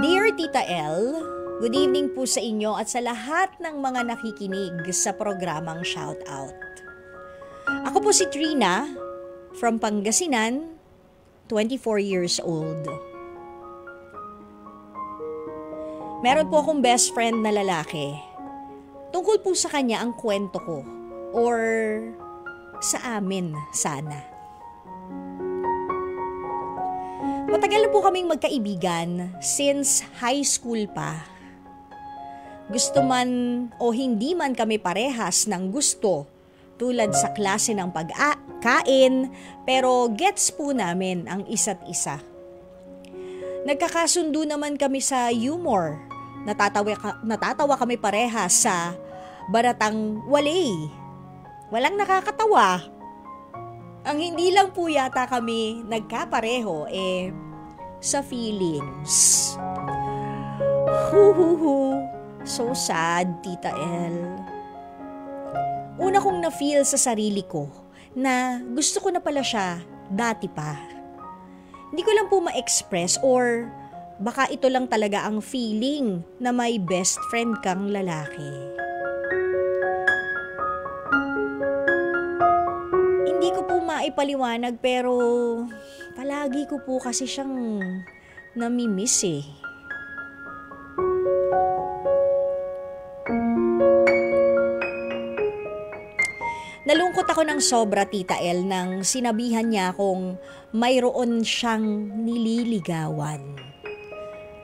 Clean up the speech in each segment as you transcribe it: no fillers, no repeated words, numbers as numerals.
Dear Tita L, good evening po sa inyo at sa lahat ng mga nakikinig sa programang Shoutout. Ako po si Trina from Pangasinan, 24 years old. Meron po akong best friend na lalaki. Tungkol po sa kanya ang kwento ko or sa amin sana. Matagal na po kaming magkaibigan since high school pa. Gusto man o hindi man kami parehas ng gusto tulad sa klase ng pagkain, pero gets po namin ang isa't isa. Nagkakasundo naman kami sa humor. Natatawa kami parehas sa baratang walang nakakatawa. Ang hindi lang po yata kami nagkapareho sa feelings. So sad, Tita L. Una kong na-feel sa sarili ko na gusto ko na pala siya dati pa. Hindi ko lang po ma-express or baka ito lang talaga ang feeling na may best friend kang lalaki. Hindi ko po maipaliwanag pero palagi ko po kasi siyang namimiss eh. Nalungkot ako ng sobra, Tita L, nang sinabihan niya akong mayroon siyang nililigawan.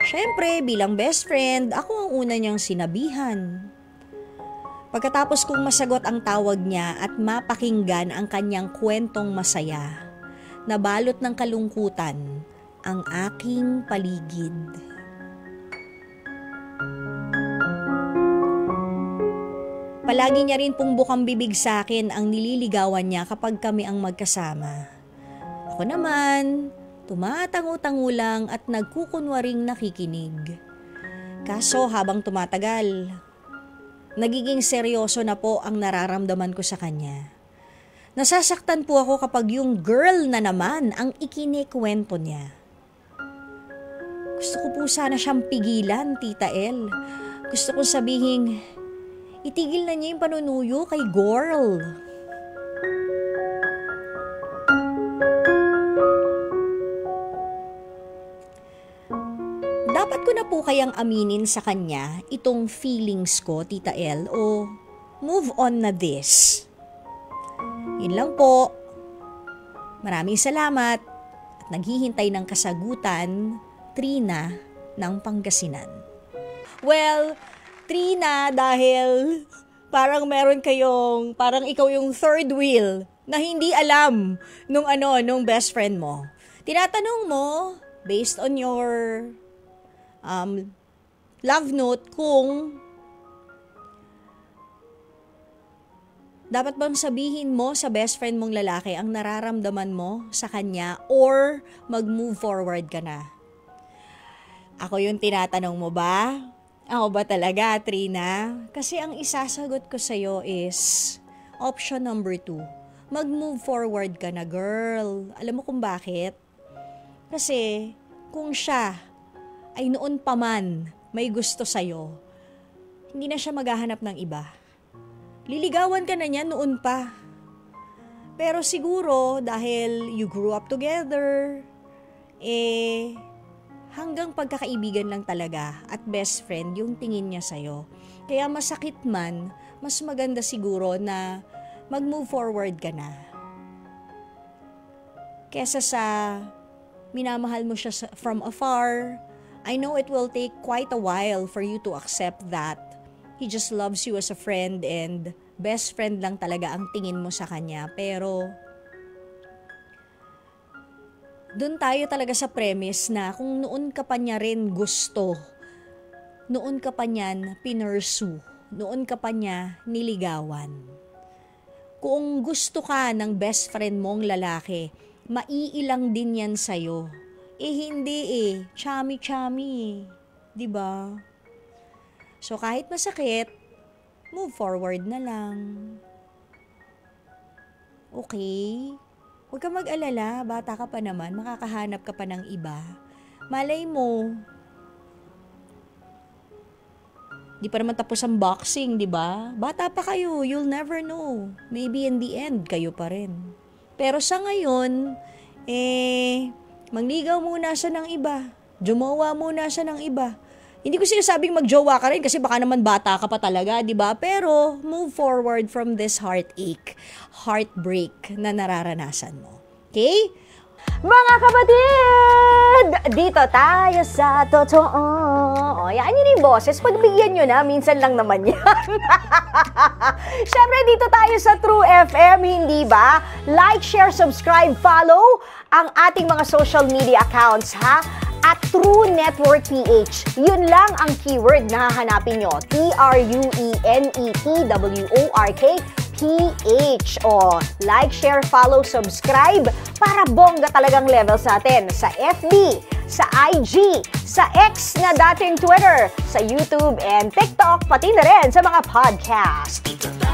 Siyempre, bilang best friend, ako ang una niyang sinabihan. Pagkatapos kong masagot ang tawag niya at mapakinggan ang kanyang kwentong masaya, nabalot ng kalungkutan ang aking paligid. Palagi niya rin pong bukang bibig sa akin ang nililigawan niya kapag kami ang magkasama. Ako naman, tumatango-tango lang at nagkukunwaring nakikinig. Kaso habang tumatagal, nagiging seryoso na po ang nararamdaman ko sa kanya. Nasasaktan po ako kapag yung girl na naman ang ikinikwento niya. Gusto ko po sana siyang pigilan, Tita L. Gusto kong sabihin, itigil na niya yung panunuyo kay girl. Dapat ko na po kayang aminin sa kanya itong feelings ko, Tita L, o move on na this? Yun lang po. Maraming salamat at naghihintay ng kasagutan, Trina ng Pangasinan. Well, Trina, dahil parang parang ikaw yung third wheel na hindi alam nung best friend mo. Tinatanong mo, based on your love note, kung dapat bang sabihin mo sa best friend mong lalaki ang nararamdaman mo sa kanya or mag-move forward ka na? Ako yung tinatanong mo ba? Ako ba talaga, Trina? Kasi ang isasagot ko sa'yo is option number 2. Mag-move forward ka na, girl. Alam mo kung bakit? Kasi kung siya ay noon pa man may gusto sa'yo, hindi na siya maghahanap ng iba. Liligawan ka na niya noon pa. Pero siguro dahil you grew up together, hanggang pagkakaibigan lang talaga at best friend yung tingin niya sa'yo. Kaya masakit man, mas maganda siguro na mag-move forward ka na. Kesa sa minamahal mo siya from afar, I know it will take quite a while for you to accept that he just loves you as a friend and best friend lang talaga ang tingin mo sa kanya. Pero doon tayo talaga sa premise na kung noon ka pa niya rin gusto, noon ka pa niyan pinursu, noon ka pa niya niligawan. Kung gusto ka ng best friend mong lalaki, maiilang din yan sa'yo. Hindi chami-chami, diba? So kahit masakit, move forward na lang. Okay? Huwag ka mag-alala, bata ka pa naman, makakahanap ka pa ng iba. Malay mo, Di pa naman tapos ang boxing, di ba? Bata pa kayo, you'll never know. Maybe in the end, kayo pa rin. Pero sa ngayon, mangligaw muna siya ng iba. Jumawa muna siya ng iba. Hindi ko sinasabing magjowa ka rin kasi baka naman bata ka pa talaga, di ba? Pero move forward from this heartache, heartbreak na nararanasan mo. Okay? Mga kapatid, dito tayo sa totoo. O, yan yun yung boses. Pagbigyan nyo na, minsan lang naman yan. Siyempre, dito tayo sa True FM, hindi ba? Like, share, subscribe, follow ang ating mga social media accounts, ha? At True Network PH. Yun lang ang keyword na hahanapin nyo. TrueNetwork PH. O, like, share, follow, subscribe para bongga talagang level sa atin. Sa FB, sa IG, sa X na dating Twitter, sa YouTube and TikTok, pati na rin sa mga podcast.